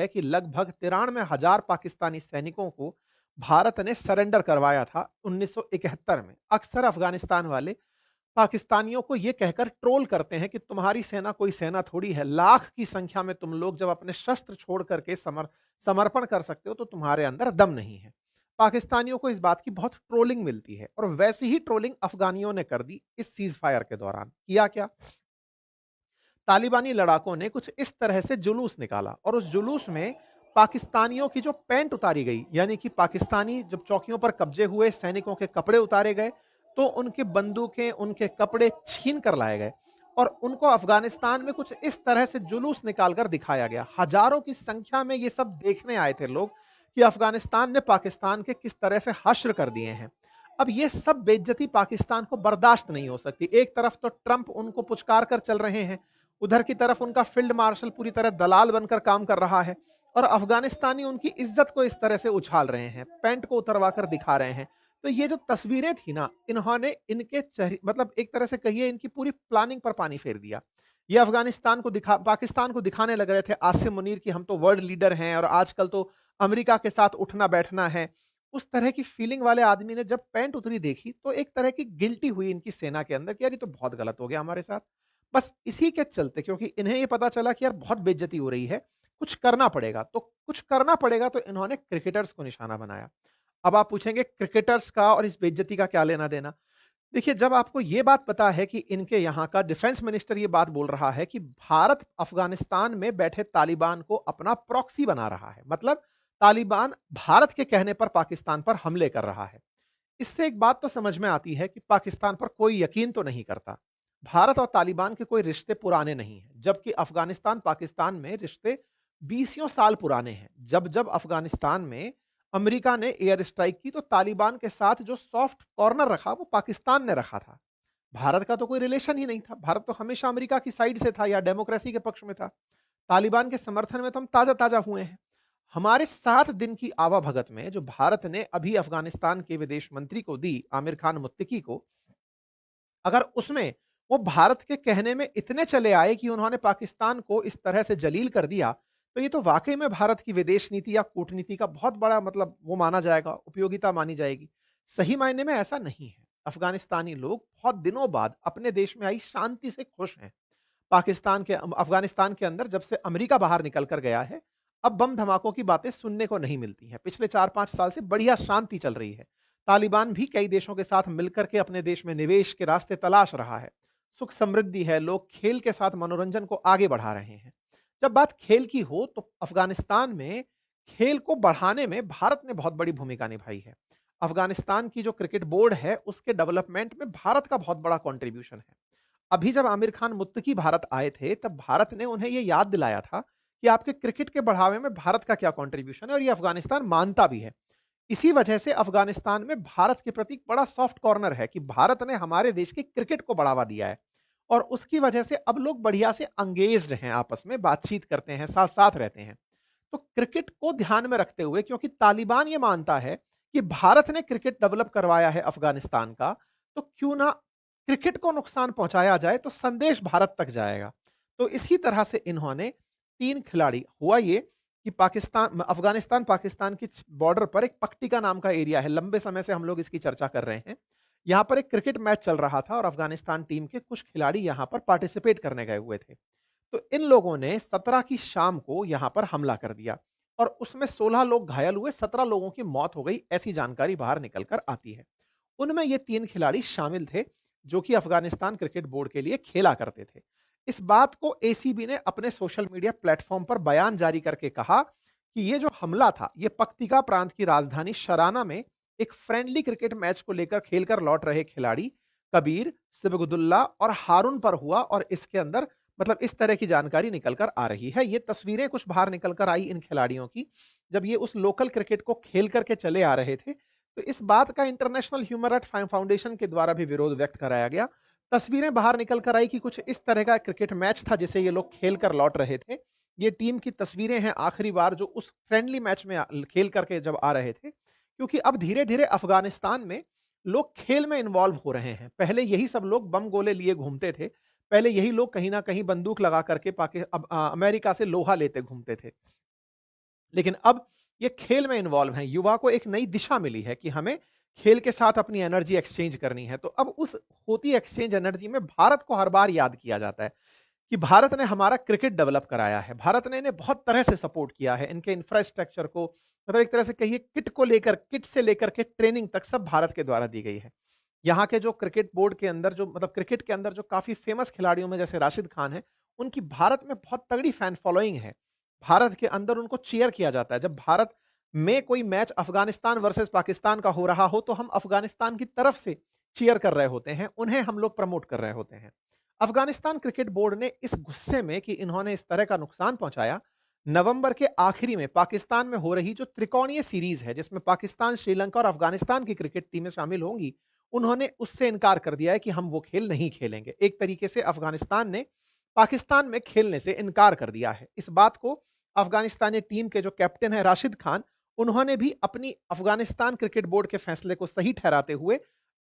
है कि लगभग 93,000 पाकिस्तानी सैनिकों को भारत ने सरेंडर करवाया था 1971 में। अक्सर अफगानिस्तान वाले पाकिस्तानियों को ये कहकर ट्रोल करते हैं कि तुम्हारी सेना कोई सेना थोड़ी है, लाख की संख्या में तुम लोग जब अपने शस्त्र छोड़ करके समर्पण कर सकते हो तो तुम्हारे अंदर दम नहीं है। पाकिस्तानियों को इस बात की बहुत ट्रोलिंग मिलती है और वैसी ही ट्रोलिंग अफगानियों ने कर दी इस सीज फायर के दौरान। किया क्या? तालिबानी लड़ाकों ने कुछ इस तरह से जुलूस निकाला और उस जुलूस में पाकिस्तानियों की जो पैंट उतारी गई, यानी कि पाकिस्तानी जब चौकियों पर कब्जे हुए सैनिकों के कपड़े उतारे गए तो उनके बंदूकें, उनके कपड़े छीन कर लाए गए और उनको अफगानिस्तान में कुछ इस तरह से जुलूस निकालकर दिखाया गया। हजारों की संख्या में ये सब देखने आए थे लोग कि अफगानिस्तान ने पाकिस्तान के किस तरह से हश्र कर दिए हैं। अब ये सब बेइज्जती पाकिस्तान को बर्दाश्त नहीं हो सकती। एक तरफ तो ट्रंप उनको पुचकार कर चल रहे हैं, उधर की तरफ उनका फील्ड मार्शल पूरी तरह दलाल बनकर काम कर रहा है और अफगानिस्तानी उनकी इज्जत को इस तरह से उछाल रहे हैं, पैंट को उतरवा कर दिखा रहे हैं। तो ये जो तस्वीरें थी ना, इन्होंने इनके चेहरे मतलब एक तरह से कहिए इनकी पूरी प्लानिंग पर पानी फेर दिया। ये अफगानिस्तान को दिखा पाकिस्तान को दिखाने लग रहे थे आसिम मुनीर की हम तो वर्ल्ड लीडर हैं और आजकल तो अमेरिका के साथ उठना बैठना है। उस तरह की फीलिंग वाले आदमी ने जब पैंट उतरी देखी तो एक तरह की गिल्टी हुई इनकी सेना के अंदर कि यार ये तो बहुत गलत हो गया हमारे साथ। बस इसी के चलते, क्योंकि इन्हें ये पता चला कि यार बहुत बेइज्जती हो रही है, कुछ करना पड़ेगा। तो कुछ करना पड़ेगा तो इन्होंने क्रिकेटर्स को निशाना बनाया। अब आप पूछेंगे क्रिकेटर्स का और इस बेइज्जती का क्या लेना-देना? देखिए, जब आपको ये बात पता है कि इनके यहाँ का डिफेंस मिनिस्टर ये बात बोल रहा है कि भारत अफ़गानिस्तान में बैठे तालिबान को अपना प्रॉक्सी बना रहा है। मतलब तालिबान भारत के कहने पर पाकिस्तान पर हमले कर रहा है। इससे एक बात तो समझ में आती है कि पाकिस्तान पर कोई यकीन तो नहीं करता। भारत और तालिबान के कोई रिश्ते पुराने नहीं हैं, जबकि अफ़गानिस्तान पाकिस्तान में रिश्ते बीसियों साल पुराने हैं। जब-जब अफ़गानिस्तान में अमेरिका ने एयर स्ट्राइक की तो तालिबान के साथ जो सॉफ्ट कॉर्नर रखा वो पाकिस्तान ने रखा था। भारत का तो कोई रिलेशन ही नहीं था। भारत तो हमेशा अमेरिका की साइड से था या डेमोक्रेसी के पक्ष में था। तालिबान के समर्थन में तो हम ताज़ा-ताज़ा हुए हैं। हमारे 7 दिन की आवाभगत में जो भारत ने अभी अफ़गानिस्तान के विदेश मंत्री को दी, आमिर खान मुत्तकी को, अगर उसमें वो भारत के कहने में इतने चले आए कि उन्होंने पाकिस्तान को इस तरह से जलील कर दिया, तो ये तो वाक़ई में भारत की विदेश नीति या कूटनीति का बहुत बड़ा मतलब वो माना जाएगा, उपयोगिता मानी जाएगी। सही मायने में ऐसा नहीं है। अफ़गानिस्तानी लोग बहुत दिनों बाद अपने देश में आई शांति से खुश हैं। अफ़गानिस्तान के अंदर जब से अमेरिका बाहर निकल कर गया है, अब बम धमाकों की बातें सुनने को नहीं मिलती हैं। पिछले 4-5 साल से बढ़िया शांति चल रही है। तालिबान भी कई देशों के साथ मिलकर के अपने देश में निवेश के रास्ते तलाश रहा है। सुख समृद्धि है, लोग खेल के साथ मनोरंजन को आगे बढ़ा रहे हैं। जब बात खेल की हो तो अफ़गानिस्तान में खेल को बढ़ाने में भारत ने बहुत बड़ी भूमिका निभाई है। अफ़गानिस्तान की जो क्रिकेट बोर्ड है, उसके डेवलपमेंट में भारत का बहुत बड़ा कंट्रीब्यूशन है। अभी जब आमिर खान मुत्तकी भारत आए थे, तब भारत ने उन्हें ये याद दिलाया था कि आपके क्रिकेट के बढ़ावे में भारत का क्या कंट्रीब्यूशन है और ये अफ़गानिस्तान मानता भी है। इसी वजह से अफ़गानिस्तान में भारत के प्रति एक बड़ा सॉफ्ट कॉर्नर है कि भारत ने हमारे देश की क्रिकेट को बढ़ावा दिया है और उसकी वजह से अब लोग बढ़िया से एंगेज्ड हैं, आपस में बातचीत करते हैं, साथ-साथ रहते हैं। तो क्रिकेट को ध्यान में रखते हुए, क्योंकि तालिबान ये मानता है कि भारत ने क्रिकेट डेवलप करवाया है अफ़गानिस्तान का, तो क्यों ना क्रिकेट को नुकसान पहुँचाया जाए तो संदेश भारत तक जाएगा। तो इसी तरह से इन्होंने 3 खिलाड़ी हुआ ये कि अफ़गानिस्तान पाकिस्तान की बॉर्डर पर एक पट्टिका नाम का एरिया है, लंबे समय से हम लोग इसकी चर्चा कर रहे हैं। यहाँ पर एक क्रिकेट मैच चल रहा था और अफ़गानिस्तान टीम के कुछ खिलाड़ी यहाँ पर पार्टिसिपेट करने गए हुए थे। तो इन लोगों ने 17 की शाम को यहाँ पर हमला कर दिया और उसमें 16 लोग घायल हुए, 17 लोगों की मौत हो गई, ऐसी जानकारी बाहर निकल कर आती है। उनमें ये 3 खिलाड़ी शामिल थे, जो कि अफ़गानिस्तान क्रिकेट बोर्ड के लिए खेला करते थे। इस बात को एसीबी ने अपने सोशल मीडिया प्लेटफ़ॉर्म पर बयान जारी करके कहा कि ये जो हमला था, ये पक्तिका प्रांत की राजधानी शराना में एक फ्रेंडली क्रिकेट मैच को लेकर खेलकर लौट रहे खिलाड़ी कबीर, सिबगुदुल्ला और हारून पर हुआ और इसके अंदर मतलब इस तरह की जानकारी निकल कर आ रही है। ये तस्वीरें कुछ बाहर निकल कर आई इन खिलाड़ियों की, जब ये उस लोकल क्रिकेट को खेल कर के चले आ रहे थे, तो इस बात का इंटरनेशनल ह्यूमन राइट फाउंडेशन के द्वारा भी विरोध व्यक्त कराया गया। तस्वीरें बाहर निकल कर आई कि कुछ इस तरह का क्रिकेट मैच था जिसे ये लोग खेल कर लौट रहे थे। ये टीम की तस्वीरें हैं आखिरी बार जो उस फ्रेंडली मैच में खेल करके जब आ रहे थे। क्योंकि अब धीरे-धीरे अफ़गानिस्तान में लोग खेल में इन्वॉल्व हो रहे हैं। पहले यही सब लोग बम गोले लिए घूमते थे। पहले यही लोग कहीं न कहीं बंदूक लगा करके अमेरिका से लोहा लेते घूमते थे। लेकिन अब ये खेल में इन्वॉल्व हैं, युवा को एक नई दिशा मिली है कि हमें खेल के साथ अपनी एनर्जी एक्सचेंज करनी है। तो अब उस होती एक्सचेंज एनर्जी में भारत को हर बार याद किया जाता है कि भारत ने हमारा क्रिकेट डेवलप कराया है, भारत ने इन्हें बहुत तरह से सपोर्ट किया है, इनके इंफ्रास्ट्रक्चर को, मतलब एक तरह से कहिए किट से लेकर के ट्रेनिंग तक सब भारत के द्वारा दी गई है। यहाँ के जो क्रिकेट बोर्ड के अंदर जो मतलब क्रिकेट के अंदर जो काफ़ी फ़ेमस खिलाड़ियों में जैसे राशिद खान हैं, उनकी भारत में बहुत तगड़ी फ़ैन फ़ॉलोइंग है। भारत के अंदर उनको चीयर किया जाता है। जब भारत में कोई मैच अफ़गानिस्तान वर्सेस पाकिस्तान का हो रहा हो, तो हम अफ़गानिस्तान की तरफ से चीयर कर रहे होते हैं, उन्हें हम लोग प्रमोट कर रहे होते हैं। अफ़गानिस्तान क्रिकेट बोर्ड ने इस गुस्से में कि इन्होंने इस तरह का नुकसान पहुँचाया, नवंबर के आखिरी में पाकिस्तान में हो रही जो त्रिकोणीय सीरीज़ है, जिसमें पाकिस्तान, श्रीलंका और अफ़गानिस्तान की क्रिकेट टीमें शामिल होंगी, उन्होंने उससे इनकार कर दिया है कि हम वो खेल नहीं खेलेंगे। एक तरीके से अफ़गानिस्तान ने पाकिस्तान में खेलने से इनकार कर दिया है। इस बात को अफ़गानिस्तानी टीम के जो कैप्टन हैं राशिद खान, उन्होंने भी अपनी अफ़गानिस्तान क्रिकेट बोर्ड के फैसले को सही ठहराते हुए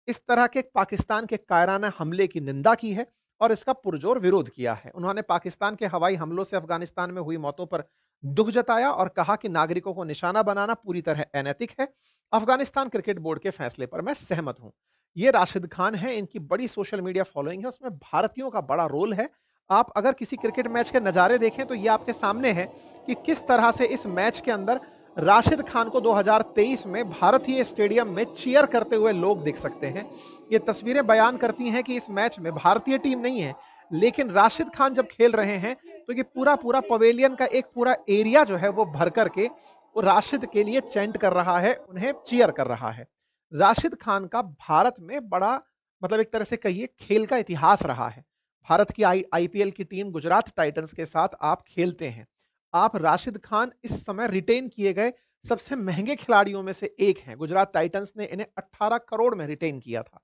इस तरह के पाकिस्तान के कायराना हमले की निंदा की है और इसका पुरजोर विरोध किया है। उन्होंने पाकिस्तान के हवाई हमलों से अफ़गानिस्तान में हुई मौतों पर दुःख जताया और कहा कि नागरिकों को निशाना बनाना पूरी तरह अनैतिक है। अफ़गानिस्तान क्रिकेट बोर्ड के फैसले पर मैं सहमत हूँ। ये राशिद खान हैं, इनकी बड़ी सोशल मीडिया फॉलोइंग है, उसमें भारतीयों का बड़ा रोल है। आप अगर किसी क्रिकेट मैच के नज़ारे देखें तो ये आपके सामने है कि किस तरह से इस मैच के अंदर राशिद खान को 2023 में भारतीय स्टेडियम में चीयर करते हुए लोग देख सकते हैं। ये तस्वीरें बयान करती हैं कि इस मैच में भारतीय टीम नहीं है, लेकिन राशिद खान जब खेल रहे हैं, तो ये पूरा-पूरा पवेलियन का एक पूरा एरिया जो है वो भर कर के वो राशिद के लिए चैंट कर रहा है, उन्हें चीयर कर रहा है। राशिद खान का भारत में बड़ा मतलब एक तरह से कहिए खेल का इतिहास रहा है। भारत की आईपीएल की टीम गुजरात टाइटंस के साथ आप खेलते हैं। आप राशिद खान इस समय रिटेन किए गए सबसे महँगे खिलाड़ियों में से एक हैं। गुजरात टाइटंस ने इन्हें 18 करोड़ में रिटेन किया था।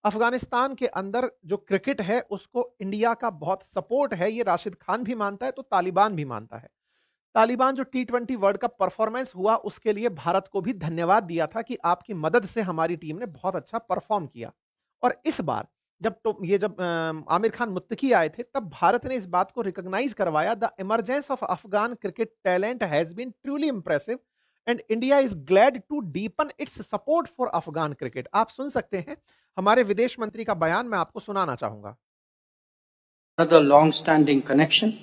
अफ़गानिस्तान के अंदर जो क्रिकेट है उसको इंडिया का बहुत सपोर्ट है, ये राशिद खान भी मानता है, तो तालिबान भी मानता है। तालिबान जो टी20 वर्ल्ड कप परफॉर्मेंस हुआ उसके लिए भारत को भी धन्यवाद दिया था कि आपकी मदद से हमारी टीम ने बहुत अच्छा परफॉर्म किया। और इस बार जब आमिर खान मुत्तकी आए थे तब भारत ने इस बात को रिकॉग्नाइज करवाया, the emergence of Afghan cricket talent has been truly impressive and India is glad to deepen its support for Afghan cricket. आप सुन सकते हैं हमारे विदेश मंत्री का बयान, मैं आपको सुनाना चाहूंगा। Another long-standing connection,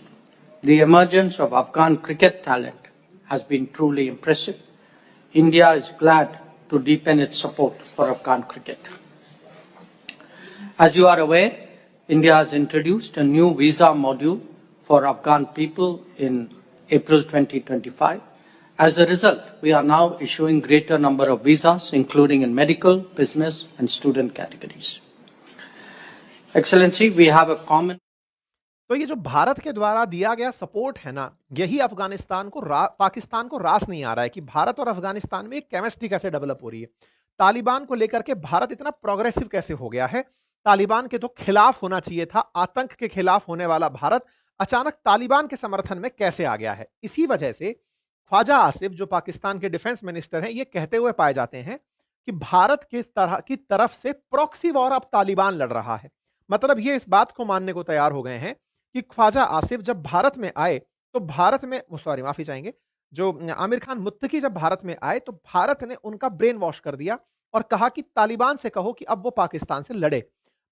the emergence of Afghan cricket talent has been truly impressive. India is glad to deepen its support for Afghan cricket. As you are aware, India has introduced a new visa module for Afghan people in April 2025. As a result, we are now issuing greater number of visas, including in medical, business, and student categories. Excellency, we have a common तो ये जो भारत के द्वारा दिया गया support है ना, यही अफगानिस्तान को पाकिस्तान को रास नहीं आ रहा है कि भारत और अफगानिस्तान में एक केमिस्ट्री कैसे डेवलप हो रही है। तालिबान को लेकर के भारत इतना प्रोग्रेसिव कैसे हो गया है। तालिबान के तो खिलाफ होना चाहिए था, आतंक के खिलाफ होने वाला भारत अचानक तालिबान के समर्थन में कैसे आ गया है। इसी वजह से ख्वाजा आसिफ जो पाकिस्तान के डिफेंस मिनिस्टर हैं, ये कहते हुए पाए जाते हैं कि भारत किस तरह की तरफ से प्रॉक्सी वॉर अब तालिबान लड़ रहा है। मतलब ये इस बात को मानने को तैयार हो गए हैं कि ख्वाजा आसिफ जब भारत में आए तो भारत में सॉरी माफी चाहेंगे, जो आमिर खान मुत्तकी जब भारत में आए तो भारत ने उनका ब्रेन वॉश कर दिया और कहा कि तालिबान से कहो कि अब वो पाकिस्तान से लड़े।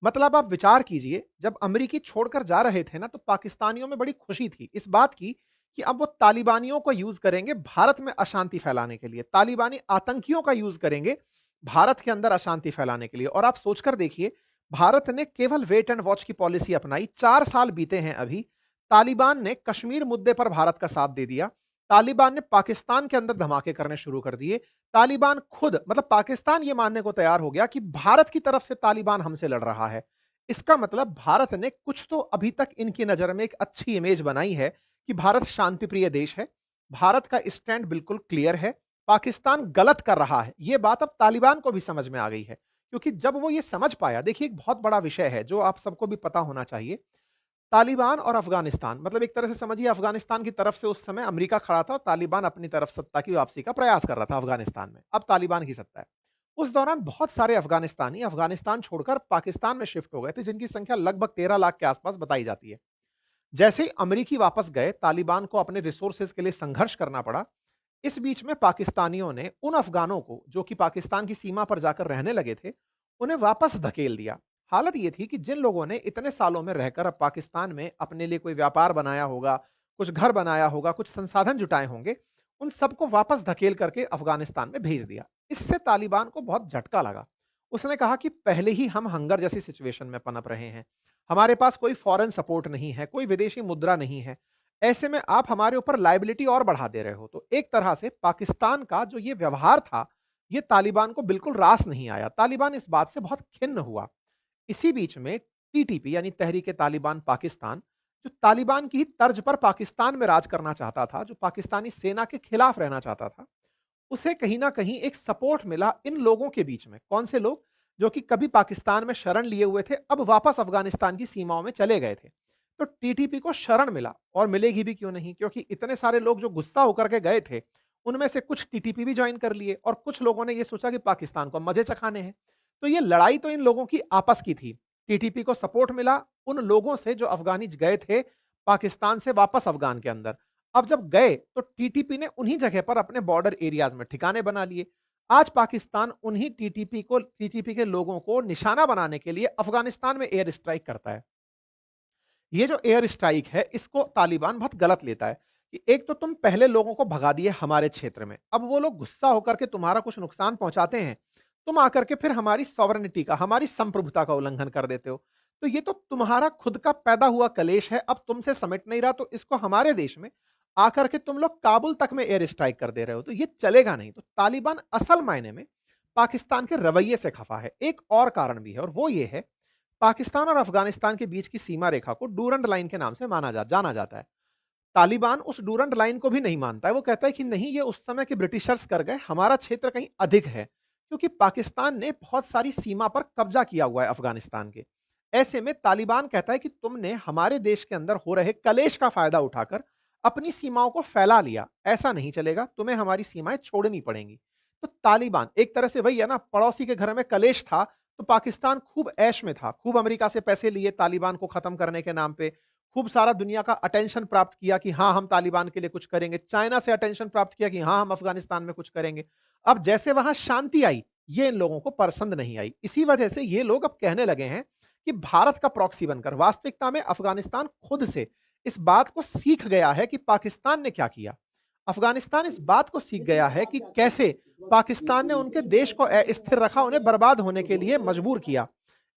मतलब आप विचार कीजिए, जब अमेरिकी छोड़कर जा रहे थे ना तो पाकिस्तानियों में बड़ी खुशी थी इस बात की कि अब वो तालिबानियों को यूज करेंगे भारत में अशांति फैलाने के लिए, तालिबानी आतंकियों का यूज करेंगे भारत के अंदर अशांति फैलाने के लिए। और आप सोचकर देखिए, भारत ने केवल वेट एंड वॉच की पॉलिसी अपनाई, 4 साल बीते हैं अभी। तालिबान ने कश्मीर मुद्दे पर भारत का साथ दे दिया, तालिबान ने पाकिस्तान के अंदर धमाके करने शुरू कर दिए, तालिबान खुद मतलब पाकिस्तान ये मानने को तैयार हो गया कि भारत की तरफ से तालिबान हमसे लड़ रहा है। इसका मतलब भारत ने कुछ तो अभी तक इनकी नजर में एक अच्छी इमेज बनाई है कि भारत शांति प्रिय देश है, भारत का स्टैंड बिल्कुल क्लियर है, पाकिस्तान गलत कर रहा है। यह बात अब तालिबान को भी समझ में आ गई है, क्योंकि जब वो ये समझ पाया, देखिए एक बहुत बड़ा विषय है जो आप सबको भी पता होना चाहिए। तालिबान और अफगानिस्तान मतलब एक तरह से समझिए, अफगानिस्तान की तरफ से उस समय अमेरिका खड़ा था और तालिबान अपनी तरफ सत्ता की वापसी का प्रयास कर रहा था अफगानिस्तान में। अब तालिबान की सत्ता है। उस दौरान बहुत सारे अफगानिस्तानी अफगानिस्तान छोड़कर पाकिस्तान में शिफ्ट हो गए थे, जिनकी संख्या लगभग 13 लाख के आसपास बताई जाती है। जैसे ही अमेरिकी वापस गए, तालिबान को अपने रिसोर्सेज के लिए संघर्ष करना पड़ा। इस बीच में पाकिस्तानियों ने उन अफगानों को जो कि पाकिस्तान की सीमा पर जाकर रहने लगे थे, उन्हें वापस धकेल दिया। हालत ये थी कि जिन लोगों ने इतने सालों में रहकर अब पाकिस्तान में अपने लिए कोई व्यापार बनाया होगा, कुछ घर बनाया होगा, कुछ संसाधन जुटाए होंगे, उन सबको वापस धकेल करके अफगानिस्तान में भेज दिया। इससे तालिबान को बहुत झटका लगा। उसने कहा कि पहले ही हम हंगर जैसी सिचुएशन में पनप रहे हैं। हमारे पास कोई फॉरेन सपोर्ट नहीं है, कोई विदेशी मुद्रा नहीं है। ऐसे में आप हमारे ऊपर लायबिलिटी और बढ़ा दे रहे हो। तो एक तरह से पाकिस्तान का जो ये व्यवहार था, ये तालिबान को बिल्कुल रास नहीं आया। तालिबान इस बात से बहुत खिन्न हुआ। इसी बीच में टीटीपी यानी तहरीक-ए-तालिबान पाकिस्तान, जो तालिबान की ही तर्ज पर पाकिस्तान में राज करना चाहता था, जो पाकिस्तानी सेना के खिलाफ रहना चाहता था, उसे कहीं न कहीं एक सपोर्ट मिला इन लोगों के बीच में। कौन से लोग? जो कि कभी पाकिस्तान में शरण लिए हुए थे, अब वापस अफ़गानिस्तान की सीमाओं में चले गए थे। तो टीटीपी को शरण मिला और मिलेगी भी क्यों नहीं? क्योंकि इतने सारे लोग जो गुस्सा होकर के गए थे, उनमें से कुछ टीटीपी भी जॉइन कर लिए और कुछ लोगों ने ये सोचा कि पाकिस्तान को मज़े चखाने हैं। तो ये लड़ाई तो इन लोगों की आपस की थी। टीटीपी को सपोर्ट मिला उन लोगों से जो अफ़गानी गए थे पाकिस्तान से वापस अफ़गान के अंदर। अब जब गए तो टीटीपी ने उन्हीं जगह पर अपने बॉर्डर एरियाज़ में ठिकाने बना लिए। आज पाकिस्तान उन्हीं टीटीपी के लोगों को निशाना बनाने के लिए अफ़गानिस्तान में एयर स्ट्राइक करता है। ये जो एयर स्ट्राइक है, इसको तालिबान बहुत गलत लेता है कि एक तो तुम पहले लोगों को भगा दिए हमारे क्षेत्र में, अब वो लोग गुस्सा होकर के तुम्हारा कुछ नुकसान पहुंचाते हैं, तुम आकर के फिर हमारी सॉवरेनिटी का, हमारी संप्रभुता का उल्लंघन कर देते हो। तो ये तो तुम्हारा खुद का पैदा हुआ कलेश है, अब तुमसे समिट नहीं रहा, तो इसको हमारे देश में आकर के तुम लोग काबुल तक में एयर स्ट्राइक कर दे रहे हो, तो ये चलेगा नहीं। तो तालिबान असल मायने में पाकिस्तान के रवैये से खफा है। एक और कारण भी है और वो ये है, पाकिस्तान और अफगानिस्तान के बीच की सीमा रेखा को डूरंड लाइन के नाम से जाना जाता है। तालिबान उस डूरंड लाइन को भी नहीं मानता है। वो कहता है कि नहीं, ये उस समय के ब्रिटिशर्स कर गए, हमारा क्षेत्र कहीं अधिक है। क्योंकि पाकिस्तान ने बहुत सारी सीमा पर कब्जा किया हुआ है अफगानिस्तान के। ऐसे में तालिबान कहता है कि तुमने हमारे देश के अंदर हो रहे कलेश का फायदा उठाकर अपनी सीमाओं को फैला लिया। ऐसा नहीं चलेगा, तुम्हें हमारी सीमाएं छोड़नी पड़ेंगी। तो तालिबान एक तरह से वही है ना, पड़ोसी के घर में कलेश था तो पाकिस्तान खूब ऐश में था, खूब अमेरिका से पैसे लिए तालिबान को खत्म करने के नाम पे, खूब सारा दुनिया का अटेंशन प्राप्त किया कि हाँ, हम तालिबान के लिए कुछ करेंगे। चाइना से अटेंशन प्राप्त किया कि हाँ, हम अफगानिस्तान में कुछ करेंगे। अब जैसे वहां शांति आई, ये इन लोगों को पसंद नहीं आई। इसी वजह से ये लोग अब कहने लगे हैं कि भारत का प्रॉक्सी बनकर, वास्तविकता में अफगानिस्तान खुद से इस बात को सीख गया है कि पाकिस्तान ने क्या किया। अफगानिस्तान इस बात को सीख गया है कि कैसे पाकिस्तान ने उनके देश को अस्थिर रखा, उन्हें बर्बाद होने के लिए मजबूर किया।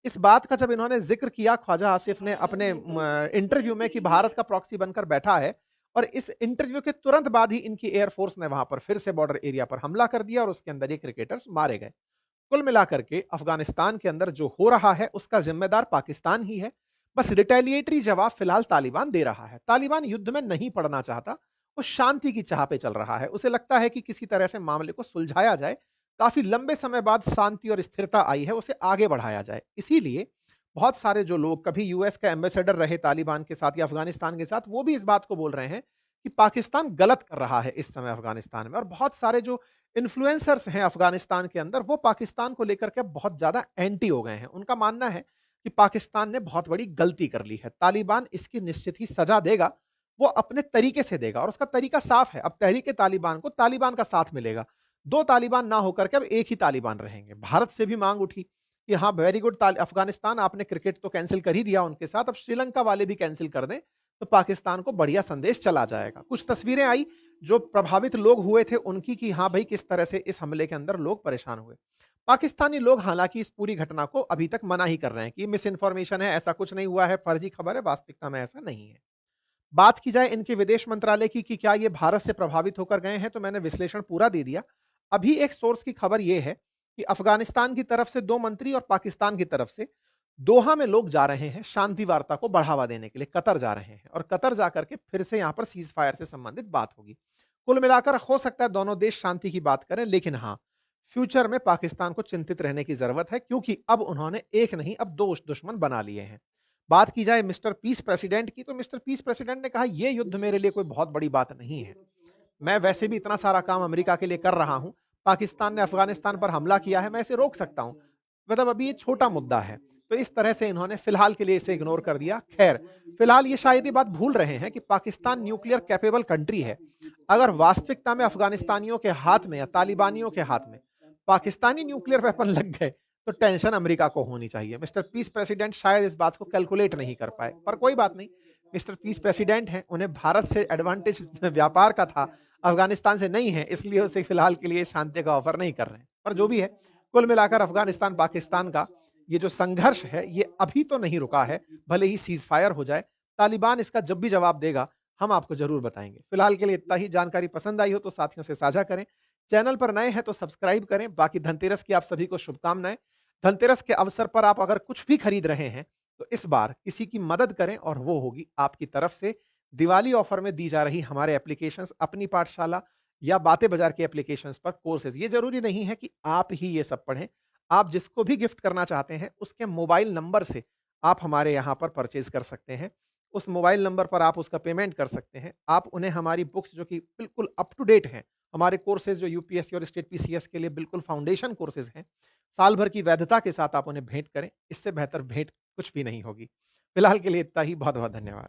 इस बात का जब इन्होंने ज़िक्र किया ख्वाजा आसिफ ने अपने इंटरव्यू में कि भारत का प्रॉक्सी बनकर बैठा है, और इस इंटरव्यू के तुरंत बाद ही इनकी एयरफोर्स ने वहां पर फिर से बॉर्डर एरिया पर हमला कर दिया और उसके अंदर ये क्रिकेटर्स मारे गए। कुल मिलाकर के अफगानिस्तान के अंदर जो हो रहा है उसका जिम्मेदार पाकिस्तान ही है। बस रिटेलिएटरी जवाब फिलहाल तालिबान दे रहा है। तालिबान युद्ध में नहीं पड़ना चाहता, वो शांति की चाह पे चल रहा है। उसे लगता है कि किसी तरह से मामले को सुलझाया जाए, काफी लंबे समय बाद शांति और स्थिरता आई है, उसे आगे बढ़ाया जाए। इसीलिए बहुत सारे जो लोग कभी यूएस का एम्बेसडर रहे तालिबान के साथ या अफगानिस्तान के साथ, वो भी इस बात को बोल रहे हैं कि पाकिस्तान गलत कर रहा है इस समय अफगानिस्तान में। और बहुत सारे जो इन्फ्लुएंसर्स हैं अफगानिस्तान के अंदर, वो पाकिस्तान को लेकर के बहुत ज्यादा एंटी हो गए हैं। उनका मानना है कि पाकिस्तान ने बहुत बड़ी गलती कर ली है, तालिबान इसकी निश्चित ही सजा देगा, वो अपने तरीके से देगा और उसका तरीका साफ है। अब तहरीक तालिबान को तालिबान का साथ मिलेगा, दो तालिबान ना होकर के अब एक ही तालिबान रहेंगे। भारत से भी मांग उठी कि हाँ, वेरी गुड अफगानिस्तान, आपने क्रिकेट तो कैंसिल कर ही दिया उनके साथ, अब श्रीलंका वाले भी कैंसिल कर दें तो पाकिस्तान को बढ़िया संदेश चला जाएगा। कुछ तस्वीरें आई जो प्रभावित लोग हुए थे उनकी कि हाँ भाई, किस तरह से इस हमले के अंदर लोग परेशान हुए। पाकिस्तानी लोग हालांकि इस पूरी घटना को अभी तक मना ही कर रहे हैं कि मिस इन्फॉर्मेशन है, ऐसा कुछ नहीं हुआ है, फर्जी खबर है, वास्तविकता में ऐसा नहीं है। बात की जाए इनके विदेश मंत्रालय की कि क्या ये भारत से प्रभावित होकर गए हैं, तो मैंने विश्लेषण पूरा दे दिया। अभी एक सोर्स की खबर यह है कि अफगानिस्तान की तरफ से 2 मंत्री और पाकिस्तान की तरफ से दोहा में लोग जा रहे हैं, शांति वार्ता को बढ़ावा देने के लिए कतर जा रहे हैं और कतर जाकर के फिर से यहां पर सीज फायर से संबंधित बात होगी। कुल मिलाकर हो सकता है दोनों देश शांति की बात करें, लेकिन हां, फ्यूचर में पाकिस्तान को चिंतित रहने की जरूरत है, क्योंकि अब उन्होंने एक नहीं, अब दो दुश्मन बना लिए हैं। बात की जाए मिस्टर पीस प्रेसिडेंट की, तो मिस्टर पीस प्रेसिडेंट ने कहा यह युद्ध मेरे लिए कोई बहुत बड़ी बात नहीं है। मैं वैसे भी इतना सारा काम अमेरिका के लिए कर रहा हूं, पाकिस्तान ने अफगानिस्तान पर हमला किया है, मैं इसे रोक सकता हूं। मतलब अभी ये छोटा मुद्दा है। तो इस तरह से इन्होंने फिलहाल के लिए इसे इग्नोर कर दिया। खैर, फिलहाल ये शायद ये बात भूल रहे हैं कि पाकिस्तान न्यूक्लियर कैपेबल कंट्री है। अगर वास्तविकता में अफगानिस्तानियों के हाथ में या तालिबानियों के हाथ में पाकिस्तानी न्यूक्लियर वेपन लग गए, तो टेंशन अमेरिका को होनी चाहिए। मिस्टर पीस प्रेसिडेंट शायद इस बात को कैलकुलेट नहीं कर पाए, पर कोई बात नहीं। मिस्टर पीस प्रेसिडेंट हैं, उन्हें भारत से एडवांटेज व्यापार का था, अफगानिस्तान से नहीं है, इसलिए उसे फिलहाल के लिए शांति का ऑफर नहीं कर रहे हैं। पर जो भी है, कुल मिलाकर अफगानिस्तान पाकिस्तान का ये जो संघर्ष है, ये अभी तो नहीं रुका है, भले ही सीज़ फायर हो जाए। तालिबान इसका जब भी जवाब देगा, हम आपको ज़रूर बताएँगे। फिलहाल के लिए इतना ही। जानकारी पसंद आई हो तो साथियों से साझा करें। चैनल पर नए हैं तो सब्सक्राइब करें। बाकी धनतेरस की आप सभी को शुभकामनाएँ। धनतेरस के अवसर पर आप अगर कुछ भी खरीद रहे हैं, तो इस बार किसी की मदद करें और वो होगी आपकी तरफ से। दिवाली ऑफर में दी जा रही हमारे एप्लीकेशंस अपनी पाठशाला या बातें बाजार के एप्लीकेशंस पर कोर्सेज़, ये ज़रूरी नहीं है कि आप ही ये सब पढ़ें। आप जिसको भी गिफ्ट करना चाहते हैं, उसके मोबाइल नंबर से आप हमारे यहाँ पर परचेज़ कर सकते हैं। उस मोबाइल नंबर पर आप उसका पेमेंट कर सकते हैं। आप उन्हें हमारी बुक्स जो कि बिल्कुल अप टू डेट हैं, हमारे कोर्सेज़ जो यूपीएससी और स्टेट पीसीएस के लिए बिल्कुल फाउंडेशन कोर्सेज़ हैं, साल भर की वैधता के साथ आप उन्हें भेंट करें। इससे बेहतर भेंट कुछ भी नहीं होगी। फिलहाल के लिए इतना ही। बहुत-बहुत धन्यवाद।